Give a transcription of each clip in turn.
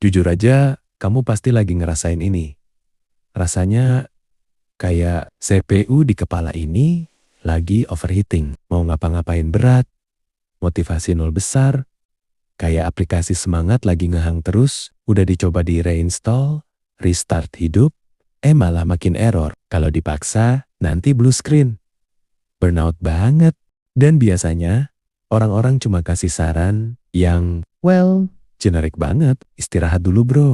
Jujur aja, kamu pasti lagi ngerasain ini. Rasanya kayak CPU di kepala ini lagi overheating. Mau ngapa-ngapain berat, motivasi nol besar, kayak aplikasi semangat lagi ngehang terus, udah dicoba di reinstall, restart hidup, malah makin error. Kalau dipaksa, nanti blue screen. Burnout banget. Dan biasanya, orang-orang cuma kasih saran yang, well, generik banget. Istirahat dulu bro.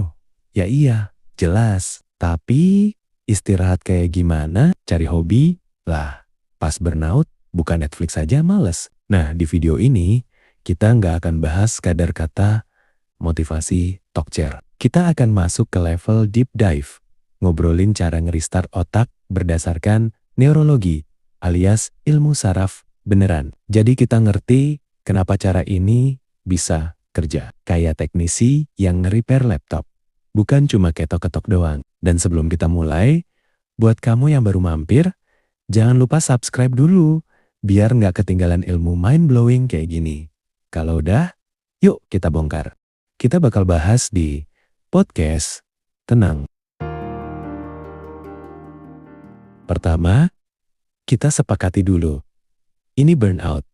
Ya iya, jelas. Tapi, istirahat kayak gimana? Cari hobi? Lah, pas burnout, bukan Netflix aja males. Nah, di video ini, kita nggak akan bahas kadar kata motivasi talk chair. Kita akan masuk ke level deep dive. Ngobrolin cara ngerestart otak berdasarkan neurologi alias ilmu saraf beneran. Jadi kita ngerti kenapa cara ini bisa kerja. Kayak teknisi yang nge-repair laptop. Bukan cuma ketok-ketok doang. Dan sebelum kita mulai, buat kamu yang baru mampir, jangan lupa subscribe dulu. Biar nggak ketinggalan ilmu mind-blowing kayak gini. Kalau udah, yuk kita bongkar. Kita bakal bahas di podcast Tenang. Pertama, kita sepakati dulu. Ini burnout,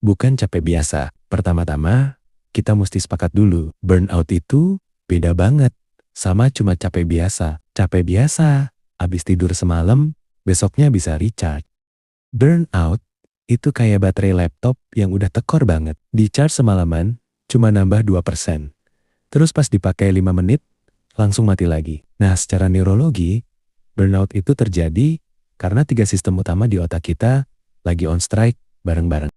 bukan capek biasa. Pertama-tama, kita mesti sepakat dulu. Burnout itu beda banget. Sama cuma capek biasa. Capek biasa, habis tidur semalam, besoknya bisa recharge. Burnout itu kayak baterai laptop yang udah tekor banget. Di charge semalaman, cuma nambah 2%. Terus pas dipakai 5 menit, langsung mati lagi. Nah, secara neurologi, burnout itu terjadi karena 3 sistem utama di otak kita lagi on strike bareng-bareng.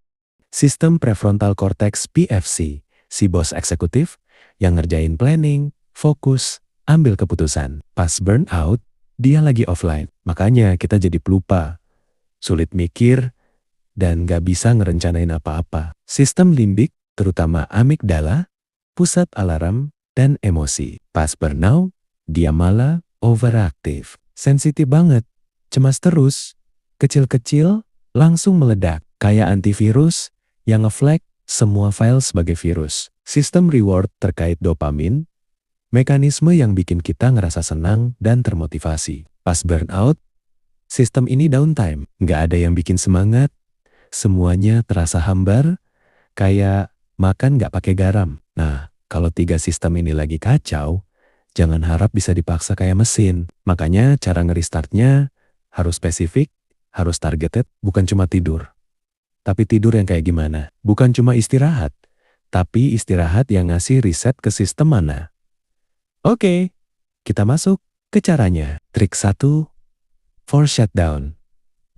Sistem prefrontal cortex PFC, si bos eksekutif yang ngerjain planning, fokus, ambil keputusan. Pas burnout, dia lagi offline. Makanya kita jadi pelupa, sulit mikir, dan gak bisa ngerencanain apa-apa. Sistem limbik, terutama amigdala, pusat alarm, dan emosi. Pas burnout, dia malah overaktif. Sensitif banget, cemas terus, kecil-kecil, langsung meledak. Kayak antivirus yang nge-flag semua file sebagai virus. Sistem reward terkait dopamin, mekanisme yang bikin kita ngerasa senang dan termotivasi. Pas burnout, sistem ini downtime. Nggak ada yang bikin semangat, semuanya terasa hambar, kayak makan nggak pakai garam. Nah, kalau 3 sistem ini lagi kacau, jangan harap bisa dipaksa kayak mesin. Makanya cara ngerestartnya harus spesifik, harus targeted, bukan cuma tidur. Tapi tidur yang kayak gimana? Bukan cuma istirahat, tapi istirahat yang ngasih reset ke sistem mana. Oke, kita masuk ke caranya. Trik 1, force shutdown.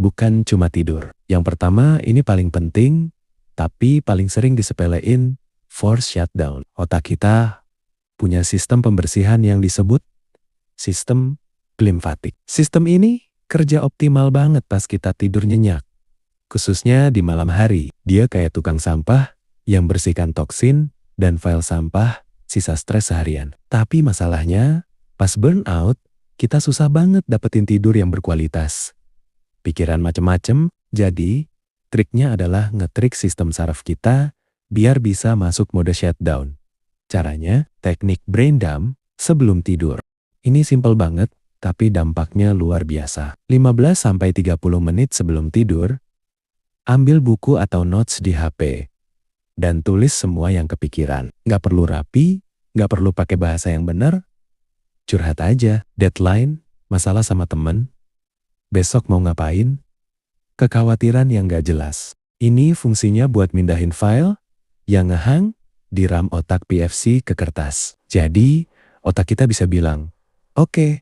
Bukan cuma tidur. Yang pertama, ini paling penting, tapi paling sering disepelein, force shutdown. Otak kita punya sistem pembersihan yang disebut sistem glimfatik. Sistem ini kerja optimal banget pas kita tidur nyenyak. Khususnya di malam hari. Dia kayak tukang sampah yang bersihkan toksin dan file sampah sisa stres seharian. Tapi masalahnya, pas burnout, kita susah banget dapetin tidur yang berkualitas. Pikiran macem-macem, jadi triknya adalah ngetrik sistem saraf kita biar bisa masuk mode shutdown. Caranya, teknik brain dump sebelum tidur. Ini simple banget, tapi dampaknya luar biasa. 15-30 menit sebelum tidur, ambil buku atau notes di HP, dan tulis semua yang kepikiran. Nggak perlu rapi, nggak perlu pakai bahasa yang benar, curhat aja, deadline, masalah sama temen, besok mau ngapain, kekhawatiran yang gak jelas. Ini fungsinya buat mindahin file yang ngehang di RAM otak PFC ke kertas. Jadi, otak kita bisa bilang, oke,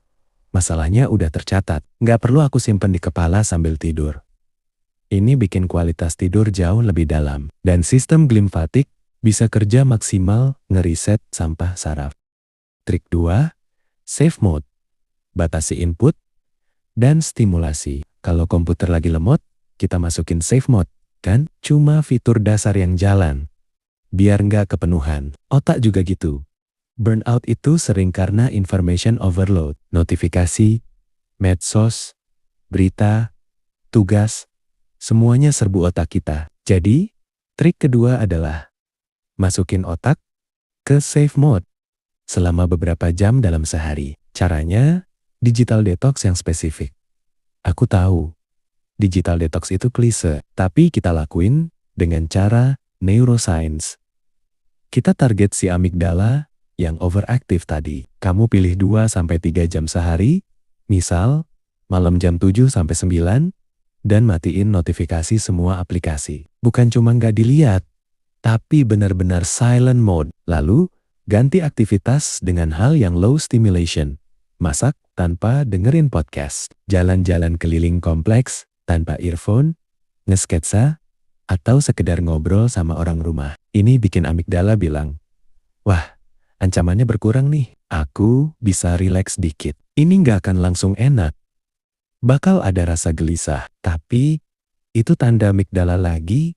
masalahnya udah tercatat. Gak perlu aku simpen di kepala sambil tidur. Ini bikin kualitas tidur jauh lebih dalam. Dan sistem glimfatik bisa kerja maksimal ngeriset sampah saraf. Trik 2, safe mode. Batasi input dan stimulasi. Kalau komputer lagi lemot, kita masukin safe mode, kan? Cuma fitur dasar yang jalan. Biar nggak kepenuhan. Otak juga gitu. Burnout itu sering karena information overload. Notifikasi, medsos, berita, tugas, semuanya serbu otak kita. Jadi, trik kedua adalah masukin otak ke safe mode. selama beberapa jam dalam sehari. Caranya, digital detox yang spesifik. Aku tahu, digital detox itu klise, tapi kita lakuin dengan cara neuroscience. Kita target si amigdala yang overaktif tadi. Kamu pilih 2-3 jam sehari, misal malam jam 7-9, dan matiin notifikasi semua aplikasi. Bukan cuma nggak dilihat, tapi benar-benar silent mode. Lalu, ganti aktivitas dengan hal yang low stimulation. Masak tanpa dengerin podcast. Jalan-jalan keliling kompleks tanpa earphone, ngesketsa, atau sekedar ngobrol sama orang rumah. Ini bikin amigdala bilang, wah, ancamannya berkurang nih. Aku bisa rileks dikit. Ini nggak akan langsung enak. Bakal ada rasa gelisah, tapi itu tanda amigdala lagi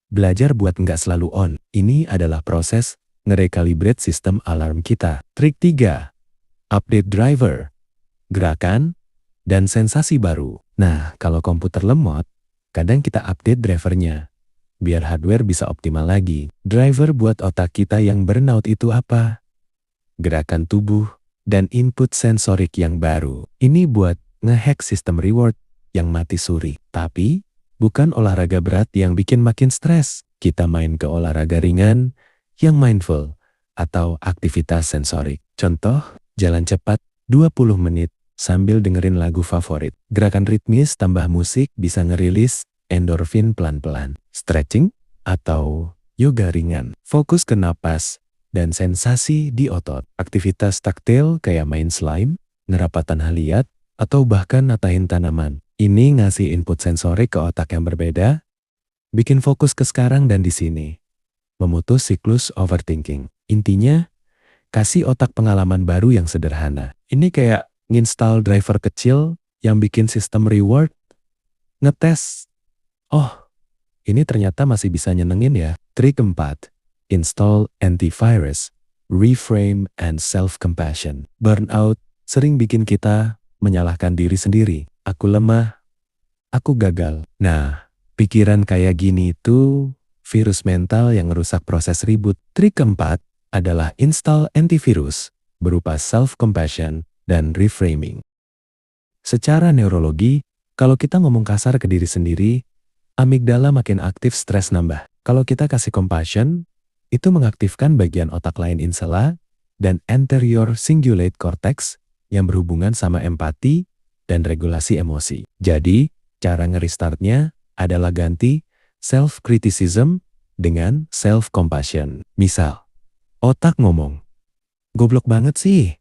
belajar buat nggak selalu on. Ini adalah proses ngerekalibrate sistem alarm kita. Trik 3. Update driver. Gerakan dan sensasi baru. Nah, kalau komputer lemot, kadang kita update drivernya, biar hardware bisa optimal lagi. Driver buat otak kita yang burnout itu apa? Gerakan tubuh dan input sensorik yang baru. Ini buat ngehack sistem reward yang mati suri. Tapi, bukan olahraga berat yang bikin makin stres. Kita main ke olahraga ringan yang mindful atau aktivitas sensorik. Contoh, jalan cepat 20 menit sambil dengerin lagu favorit. Gerakan ritmis tambah musik bisa ngerilis endorfin pelan-pelan. Stretching atau yoga ringan. Fokus ke napas dan sensasi di otot. Aktivitas taktil kayak main slime, ngerapatan lihat, atau bahkan natain tanaman. Ini ngasih input sensorik ke otak yang berbeda, bikin fokus ke sekarang dan di sini. Memutus siklus overthinking. Intinya, kasih otak pengalaman baru yang sederhana. Ini kayak nginstal driver kecil yang bikin sistem reward. Ngetes. Oh, ini ternyata masih bisa nyenengin ya. Trik 4. Install antivirus, reframe, and self-compassion. Burnout sering bikin kita menyalahkan diri sendiri. Aku lemah, aku gagal. Nah, pikiran kayak gini itu virus mental yang merusak proses reboot. Trik 4 adalah install antivirus berupa self-compassion dan reframing. Secara neurologi, kalau kita ngomong kasar ke diri sendiri, amigdala makin aktif, stres nambah. Kalau kita kasih compassion, itu mengaktifkan bagian otak lain insula dan anterior cingulate cortex yang berhubungan sama empati dan regulasi emosi. Jadi, cara ngerestartnya adalah ganti self-criticism dengan self-compassion. Misal, otak ngomong, goblok banget sih,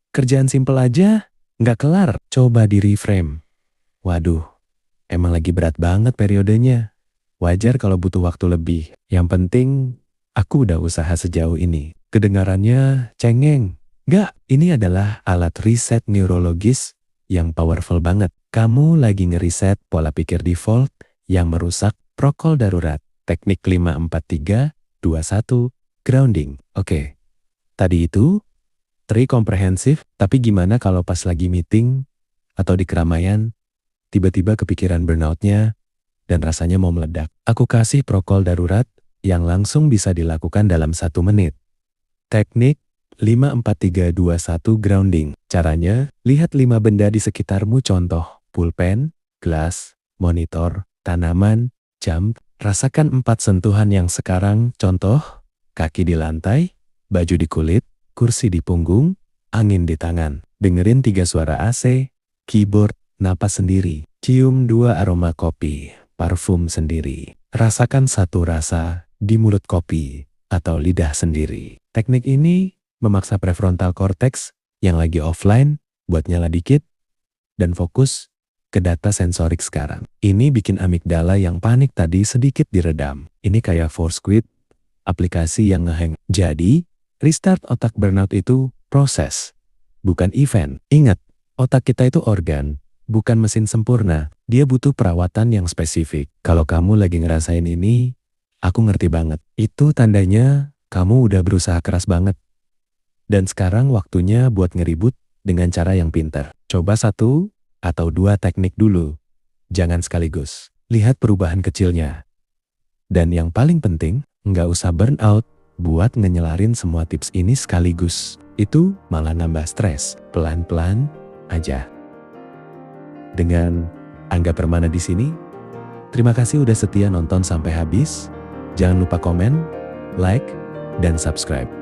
kerjaan simpel aja, nggak kelar. Coba di reframe. Waduh, emang lagi berat banget periodenya. Wajar kalau butuh waktu lebih. Yang penting, aku udah usaha sejauh ini. Kedengarannya cengeng. Nggak, ini adalah alat riset neurologis yang powerful banget. Kamu lagi ngeriset pola pikir default yang merusak prokol darurat. Teknik 5-4-3-2-1, grounding. Oke, tadi itu trik komprehensif, tapi gimana kalau pas lagi meeting atau di keramaian, tiba-tiba kepikiran burnoutnya dan rasanya mau meledak? Aku kasih prokol darurat yang langsung bisa dilakukan dalam 1 menit. Teknik 5-4-3-2-1 grounding. Caranya, lihat 5 benda di sekitarmu, contoh, pulpen, gelas, monitor, tanaman, jam. Rasakan 4 sentuhan yang sekarang, contoh, kaki di lantai, baju di kulit, kursi di punggung, angin di tangan. Dengerin 3 suara AC, keyboard, napas sendiri. Cium 2 aroma kopi, parfum sendiri. Rasakan 1 rasa di mulut kopi atau lidah sendiri. Teknik ini memaksa prefrontal cortex yang lagi offline buat nyala dikit dan fokus ke data sensorik sekarang. Ini bikin amigdala yang panik tadi sedikit diredam. Ini kayak force quit, aplikasi yang ngehang. Jadi, restart otak burnout itu proses, bukan event. Ingat, otak kita itu organ, bukan mesin sempurna. Dia butuh perawatan yang spesifik. Kalau kamu lagi ngerasain ini, aku ngerti banget. Itu tandanya kamu udah berusaha keras banget. Dan sekarang waktunya buat ngeribut dengan cara yang pintar. Coba 1 atau 2 teknik dulu. Jangan sekaligus. Lihat perubahan kecilnya. Dan yang paling penting, nggak usah burn out buat ngenyelarin semua tips ini sekaligus. Itu malah nambah stres, pelan-pelan aja. Dengan Angga Permana di sini, terima kasih udah setia nonton sampai habis. Jangan lupa komen, like, dan subscribe.